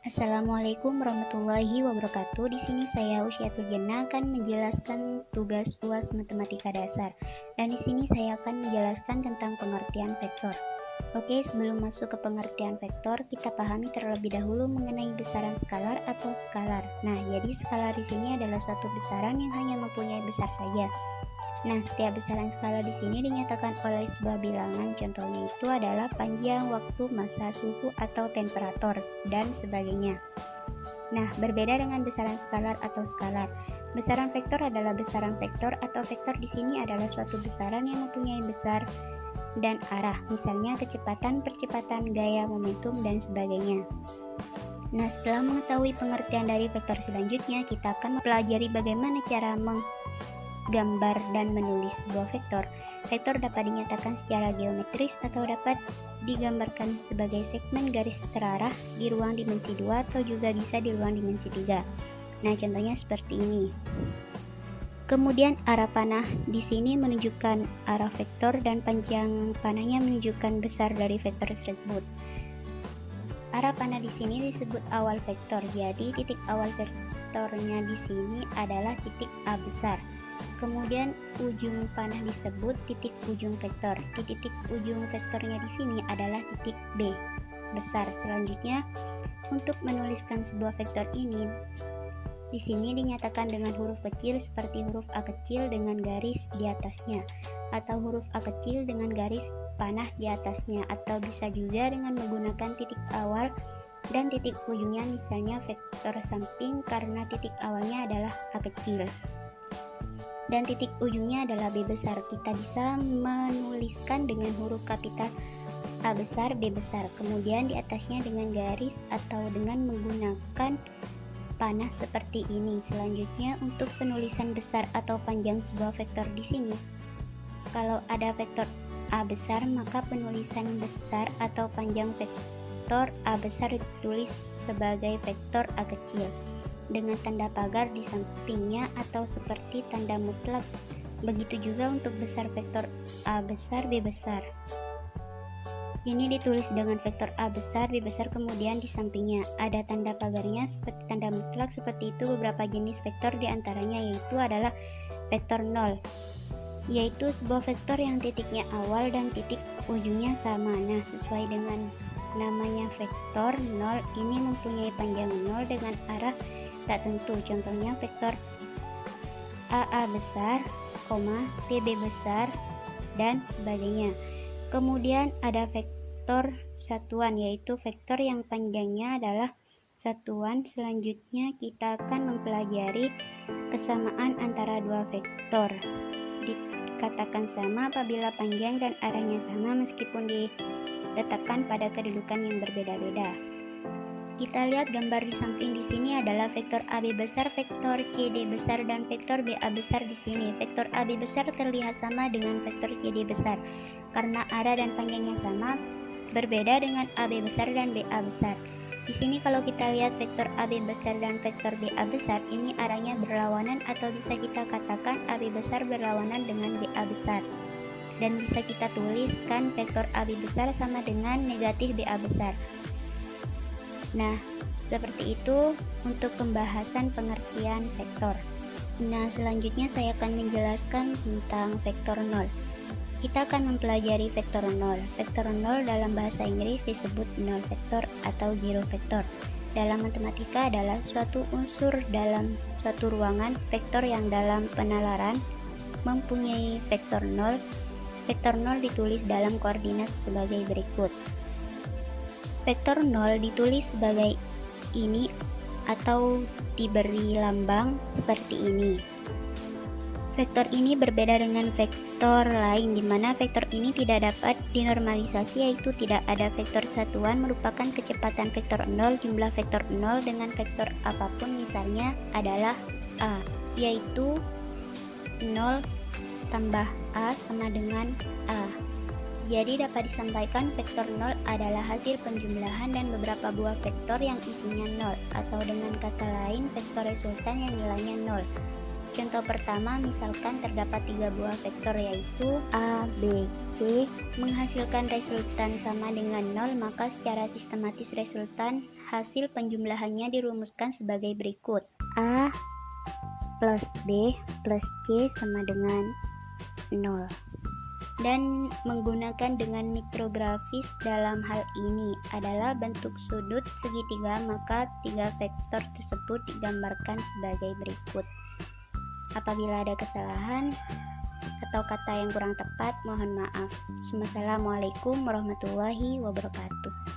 Assalamualaikum warahmatullahi wabarakatuh. Di sini saya Usyatul Jannah akan menjelaskan tugas UAS Matematika Dasar. Dan di sini saya akan menjelaskan tentang pengertian vektor. Oke, sebelum masuk ke pengertian vektor, kita pahami terlebih dahulu mengenai besaran skalar atau skalar. Nah, jadi skalar di sini adalah suatu besaran yang hanya mempunyai besar saja. Nah, setiap besaran skala di sini dinyatakan oleh sebuah bilangan. Contohnya itu adalah panjang, waktu, massa, suhu, atau temperatur, dan sebagainya. Nah, berbeda dengan besaran skalar atau skalar. Besaran vektor adalah besaran vektor atau vektor di sini adalah suatu besaran yang mempunyai besar dan arah. Misalnya kecepatan, percepatan, gaya, momentum, dan sebagainya. Nah, setelah mengetahui pengertian dari vektor selanjutnya, kita akan mempelajari bagaimana cara gambar dan menulis sebuah vektor. Vektor dapat dinyatakan secara geometris atau dapat digambarkan sebagai segmen garis terarah di ruang dimensi 2 atau juga bisa di ruang dimensi 3. Nah, contohnya seperti ini. Kemudian arah panah di sini menunjukkan arah vektor dan panjang panahnya menunjukkan besar dari vektor tersebut. Arah panah di sini disebut awal vektor. Jadi titik awal vektornya di sini adalah titik A besar. Kemudian ujung panah disebut titik ujung vektor. Di titik ujung vektornya di sini adalah titik B besar. Selanjutnya, untuk menuliskan sebuah vektor ini di sini dinyatakan dengan huruf kecil seperti huruf A kecil dengan garis di atasnya, atau huruf A kecil dengan garis panah di atasnya, atau bisa juga dengan menggunakan titik awal dan titik ujungnya, misalnya vektor samping karena titik awalnya adalah A kecil dan titik ujungnya adalah B besar. Kita bisa menuliskan dengan huruf kapital A besar, B besar, kemudian di atasnya dengan garis atau dengan menggunakan panah seperti ini. Selanjutnya, untuk penulisan besar atau panjang sebuah vektor di sini, kalau ada vektor A besar, maka penulisan besar atau panjang vektor A besar ditulis sebagai vektor A kecil dengan tanda pagar di sampingnya atau seperti tanda mutlak. Begitu juga untuk besar vektor A besar, B besar. Ini ditulis dengan vektor A besar, B besar, kemudian di sampingnya ada tanda pagarnya seperti tanda mutlak. Seperti itu beberapa jenis vektor diantaranya yaitu adalah vektor 0, yaitu sebuah vektor yang titiknya awal dan titik ujungnya sama. Nah, sesuai dengan namanya vektor 0 ini mempunyai panjang 0 dengan arah tak tentu. Contohnya vektor AA besar, PB besar, dan sebagainya. Kemudian ada vektor satuan, yaitu vektor yang panjangnya adalah satuan. Selanjutnya kita akan mempelajari kesamaan antara dua vektor. Dikatakan sama apabila panjang dan arahnya sama meskipun diletakkan pada kedudukan yang berbeda-beda. Kita lihat gambar di samping di sini adalah vektor AB besar, vektor CD besar, dan vektor BA besar di sini. Vektor AB besar terlihat sama dengan vektor CD besar karena arah dan panjangnya sama, berbeda dengan AB besar dan BA besar. Di sini kalau kita lihat vektor AB besar dan vektor BA besar, ini arahnya berlawanan atau bisa kita katakan AB besar berlawanan dengan BA besar. Dan bisa kita tuliskan vektor AB besar sama dengan negatif BA besar. Nah, seperti itu untuk pembahasan pengertian vektor. Nah, selanjutnya saya akan menjelaskan tentang vektor 0. Kita akan mempelajari vektor 0. Vektor 0 dalam bahasa Inggris disebut null vektor atau zero vektor. Dalam matematika adalah suatu unsur dalam suatu ruangan vektor yang dalam penalaran mempunyai vektor 0. Vektor 0 ditulis dalam koordinat sebagai berikut. Vektor 0 ditulis sebagai ini atau diberi lambang seperti ini. Vektor ini berbeda dengan vektor lain di mana vektor ini tidak dapat dinormalisasi, yaitu tidak ada vektor satuan merupakan kecepatan vektor 0. Jumlah vektor 0 dengan vektor apapun misalnya adalah A, yaitu 0 tambah A sama dengan A. Jadi dapat disampaikan vektor 0 adalah hasil penjumlahan dan beberapa buah vektor yang isinya 0, atau dengan kata lain vektor resultan yang nilainya 0. Contoh pertama, misalkan terdapat 3 buah vektor yaitu A, B, C menghasilkan resultan sama dengan 0, maka secara sistematis resultan hasil penjumlahannya dirumuskan sebagai berikut. A plus B plus C sama dengan 0. Dan menggunakan dengan mikrografis dalam hal ini adalah bentuk sudut segitiga, maka tiga vektor tersebut digambarkan sebagai berikut. Apabila ada kesalahan atau kata yang kurang tepat, mohon maaf. Wassalamualaikum warahmatullahi wabarakatuh.